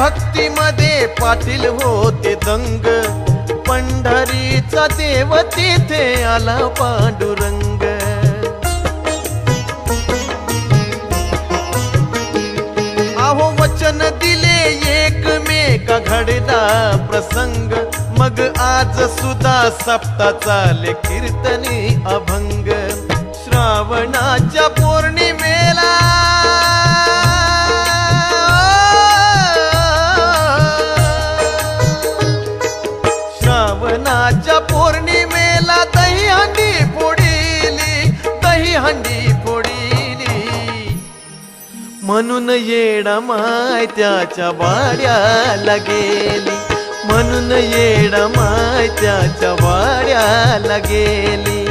भक्तीमध्ये पाटील होते दंग, पंढरीचा देव तिथे आला पांडुरंग। अहो वचन दिले एकमेका घडला प्रसंग, मग आज सुद्धा सप्ताचाले कीर्तनी अभंग। श्रावणाच्या पौर्णिमेला श्रावणाच्या पौर्णिमेला दहीहंडी फोडीली, दहीहंडी फोडीली। म्हणून येडमाय त्याच्या वाड्याला गेली, म्हणून येडमाय त्याच्या वाड्याला गेली।